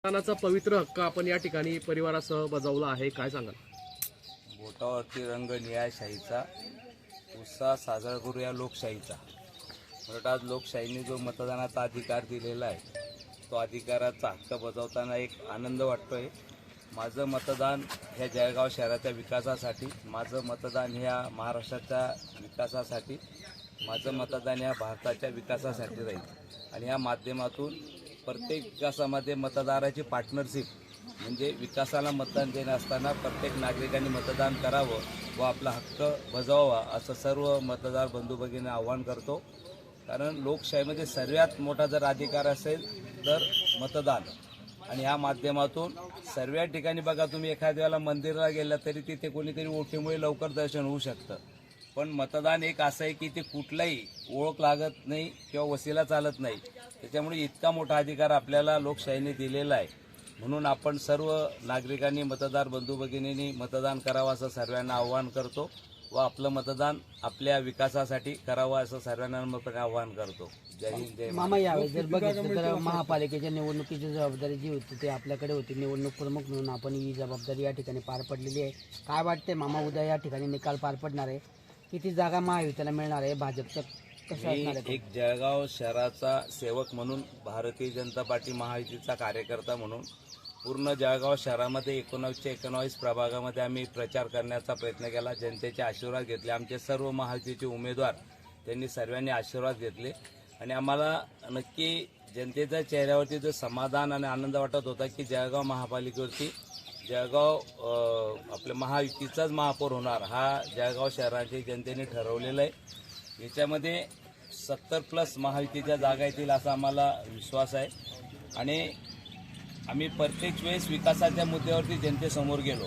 मतदानाचा पवित्र हक्क आपण या ठिकाणी परिवारासह बजावला आहे, काय सांगाल? बोटावरती रंग न्यायशाहीचा, उत्साह साजरा करूया लोकशाहीचा. म्हणून आज लोकशाहीने जो मतदानाचा अधिकार दिलेला आहे तो अधिकाराचा हक्क बजावताना एक आनंद वाटतोय. माझं मतदान ह्या जळगाव शहराच्या विकासासाठी, माझं मतदान ह्या महाराष्ट्राच्या विकासासाठी, माझं मतदान ह्या भारताच्या विकासासाठी राहील. आणि या माध्यमातून प्रत्येक विकासामध्ये मतदाराची पार्टनरशिप म्हणजे विकासाला मतदान देणं असताना प्रत्येक नागरिकांनी मतदान करावं व आपला हक्क बजावावा असं सर्व मतदार बंधू भगिनींना आवाहन करतो. कारण लोकशाहीमध्ये सर्वात मोठा जर अधिकार असेल तर मतदान. आणि या माध्यमातून सर्व ठिकाणी बघा, तुम्ही एखाद्या वेळेला मंदिराला गेला तरी तिथे कोणीतरी ओळखीमुळे लवकर दर्शन होऊ शकतं, पण मतदान एक असं आहे की ते कुठलाही ओळख लागत नाही किंवा वसिला चालत नाही. त्याच्यामुळे इतका मोठा अधिकार आपल्याला लोकशाहीने दिलेला आहे. म्हणून आपण सर्व नागरिकांनी, मतदार बंधू भगिनींनी मतदान करावं असं सर्वांना आवाहन करतो व आपलं मतदान आपल्या विकासासाठी करावं असं सर्वांना आवाहन करतो. जय हिंद, जय मामा. यावेळेस जर बघितलं तर महापालिकेच्या निवडणुकीची जबाबदारी जी होती ती आपल्याकडे होती. निवडणूक प्रमुख म्हणून आपण ही जबाबदारी या ठिकाणी पार पडलेली आहे. काय वाटते मामा, उद्या या ठिकाणी निकाल पार पडणार आहे? किती जागा महायुतीला मिळणार आहे? भाजपचं कसं असणार आहे? एक जळगाव शहराचा सेवक म्हणून, भारतीय जनता पार्टी महायुतीचा कार्यकर्ता म्हणून पूर्ण जळगाव शहरामध्ये 1919 प्रभागामध्ये आम्ही प्रचार करण्याचा प्रयत्न केला. जनतेचे आशीर्वाद घेतले. आमचे सर्व महायुतीचे उमेदवार त्यांनी सर्वांनी आशीर्वाद घेतले आणि आम्हाला नक्की जनतेच्या चेहऱ्यावरती जो समाधान आणि आनंद वाटत होता की जळगाव महापालिकेवरती जळगाव आपल्या महायुतीचाच महापौर होणार, हा जळगाव शहराच्या जनतेने ठरवलेला आहे. याच्यामध्ये 70+ महायुतीच्या जागा येतील असा आम्हाला विश्वास आहे. आणि आम्ही प्रत्येक वेळेस विकासाच्या मुद्द्यावरती जनतेसमोर गेलो.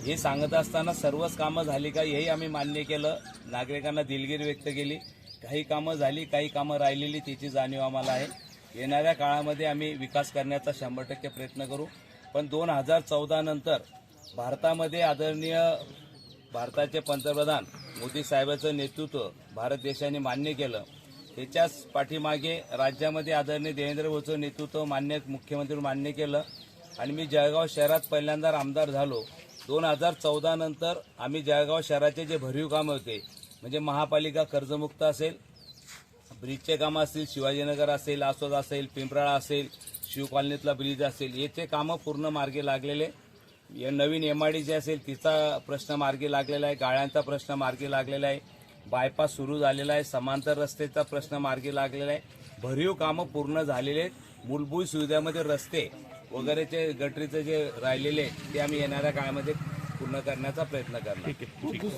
हे सांगत असताना सर्वच कामं झाली का हेही आम्ही मान्य केलं. नागरिकांना दिलगिरी व्यक्त केली. काही कामं झाली, काही कामं राहिलेली, त्याची जाणीव आम्हाला आहे. येणाऱ्या काळामध्ये आम्ही विकास करण्याचा 100% प्रयत्न करू. पण 2014 नंतर भारतामध्ये आदरणीय भारताचे पंतप्रधान मोदी साहेबांचं नेतृत्व भारत देशाने मान्य केलं. त्याच्याच पाठीमागे राज्यामध्ये आदरणीय देवेंद्र भाऊचं नेतृत्व मान्य मुख्यमंत्री मान्य केलं आणि मी जळगाव शहरात पहिल्यांदा आमदार झालो. 2014 नंतर आम्ही जळगाव शहराचे जे भरीव कामं होते, म्हणजे महापालिका कर्जमुक्त असेल, ब्रिजचे कामं असतील, शिवाजीनगर असेल, आसोद असेल, पिंपराळा असेल, शिव कॉलनीतला ब्रिज असेल, याचे कामं पूर्ण मार्गी लागलेले. नवीन MID जे असेल तिचा प्रश्न मार्गी लागलेला आहे. गाळ्यांचा प्रश्न मार्गी लागलेला आहे. बायपास सुरू झालेला आहे. समांतर रस्त्याचा प्रश्न मार्गी लागलेला आहे. भरीव कामं पूर्ण झालेले आहेत. मूलभूत सुविधामध्ये रस्ते वगैरेचे गटरीचे जे राहिलेले ते आम्ही येणाऱ्या काळामध्ये पूर्ण करण्याचा प्रयत्न करणार.